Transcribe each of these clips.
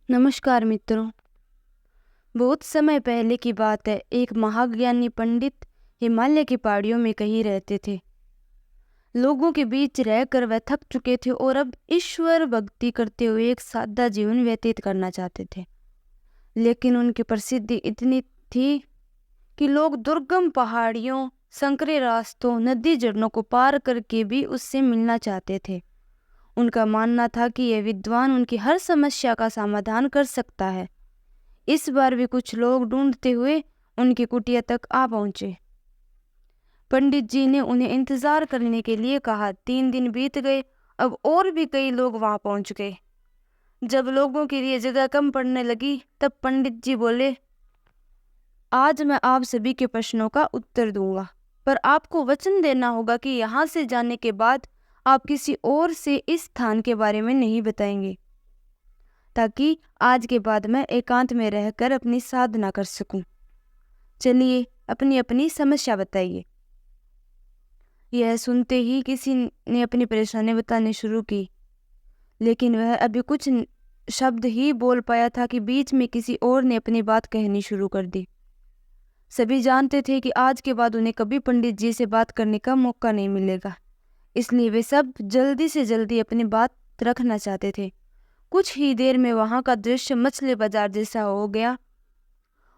नमस्कार मित्रों। बहुत समय पहले की बात है। एक महाज्ञानी पंडित हिमालय की पहाड़ियों में कहीं रहते थे। लोगों के बीच रहकर वह थक चुके थे और अब ईश्वर भक्ति करते हुए एक सादा जीवन व्यतीत करना चाहते थे। लेकिन उनकी प्रसिद्धि इतनी थी कि लोग दुर्गम पहाड़ियों, संकरे रास्तों, नदी झरनों को पार करके भी उससे मिलना चाहते थे। उनका मानना था कि यह विद्वान उनकी हर समस्या का समाधान कर सकता है। इस बार भी कुछ लोग ढूंढते हुए उनकी कुटिया तक आ पहुंचे। पंडित जी ने उन्हें इंतजार करने के लिए कहा। 3 दिन बीत गए। अब और भी कई लोग वहां पहुंच गए। जब लोगों के लिए जगह कम पड़ने लगी तब पंडित जी बोले, आज मैं आप सभी के प्रश्नों का उत्तर दूंगा, पर आपको वचन देना होगा कि यहाँ से जाने के बाद आप किसी और से इस स्थान के बारे में नहीं बताएंगे, ताकि आज के बाद मैं एकांत में रहकर अपनी साधना कर सकूं। चलिए अपनी अपनी समस्या बताइए। यह सुनते ही किसी ने अपनी परेशानी बतानी शुरू की, लेकिन वह अभी कुछ शब्द ही बोल पाया था कि बीच में किसी और ने अपनी बात कहनी शुरू कर दी। सभी जानते थे कि आज के बाद उन्हें कभी पंडित जी से बात करने का मौका नहीं मिलेगा, इसलिए वे सब जल्दी से जल्दी अपनी बात रखना चाहते थे। कुछ ही देर में वहां का दृश्य मछली बाजार जैसा हो गया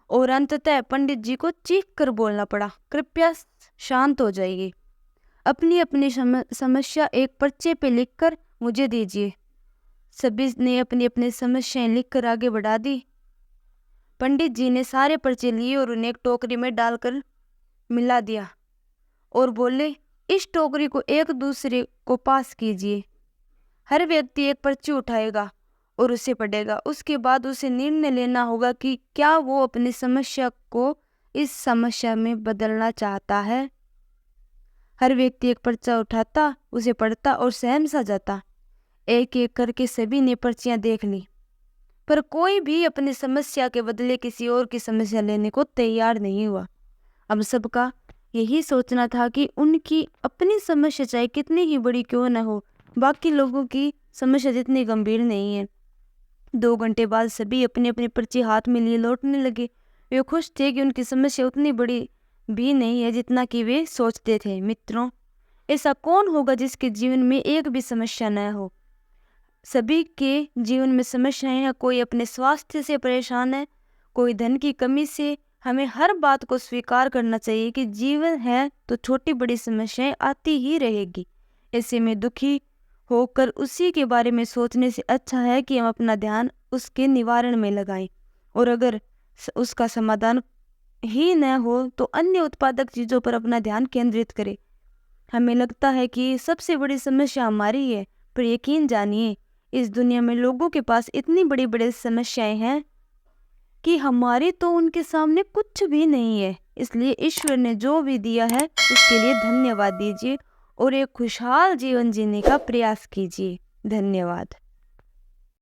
और अंततः पंडित जी को चीख कर बोलना पड़ा, कृपया शांत हो जाइए। अपनी अपनी समस्या एक पर्चे पे लिखकर मुझे दीजिए। सभी ने अपनी अपनी समस्याएं लिखकर आगे बढ़ा दी। पंडित जी ने सारे पर्चे लिए और उन्हें एक टोकरी में डालकर मिला दिया और बोले, इस टोकरी को एक दूसरे को पास कीजिए। हर व्यक्ति एक पर्ची उठाएगा और उसे पढ़ेगा। उसके बाद उसे निर्णय लेना होगा कि क्या वो अपनी समस्या को इस समस्या में बदलना चाहता है। हर व्यक्ति एक पर्चा उठाता, उसे पढ़ता और सहम सा जाता। एक एक करके सभी ने पर्चियां देख ली, पर कोई भी अपनी समस्या के बदले किसी और की समस्या लेने को तैयार नहीं हुआ। अब सबका यही सोचना था कि उनकी अपनी समस्या चाहे कितनी ही बड़ी क्यों न हो, बाकी लोगों की समस्या जितनी गंभीर नहीं है। 2 घंटे बाद सभी अपनी अपनी पर्ची हाथ में लिए लौटने लगे। वे खुश थे कि उनकी समस्या उतनी बड़ी भी नहीं है जितना कि वे सोचते थे। मित्रों, ऐसा कौन होगा जिसके जीवन में एक भी समस्या न हो? सभी के जीवन में समस्याएं हैं। कोई अपने स्वास्थ्य से परेशान है, कोई धन की कमी से। हमें हर बात को स्वीकार करना चाहिए कि जीवन है तो छोटी बड़ी समस्याएं आती ही रहेगी। ऐसे में दुखी होकर उसी के बारे में सोचने से अच्छा है कि हम अपना ध्यान उसके निवारण में लगाएं, और अगर उसका समाधान ही न हो तो अन्य उत्पादक चीज़ों पर अपना ध्यान केंद्रित करें। हमें लगता है कि सबसे बड़ी समस्या हमारी है, पर यकीन जानिए इस दुनिया में लोगों के पास इतनी बड़ी बड़ी समस्याएं हैं कि हमारी तो उनके सामने कुछ भी नहीं है। इसलिए ईश्वर ने जो भी दिया है उसके लिए धन्यवाद दीजिए और एक खुशहाल जीवन जीने का प्रयास कीजिए। धन्यवाद।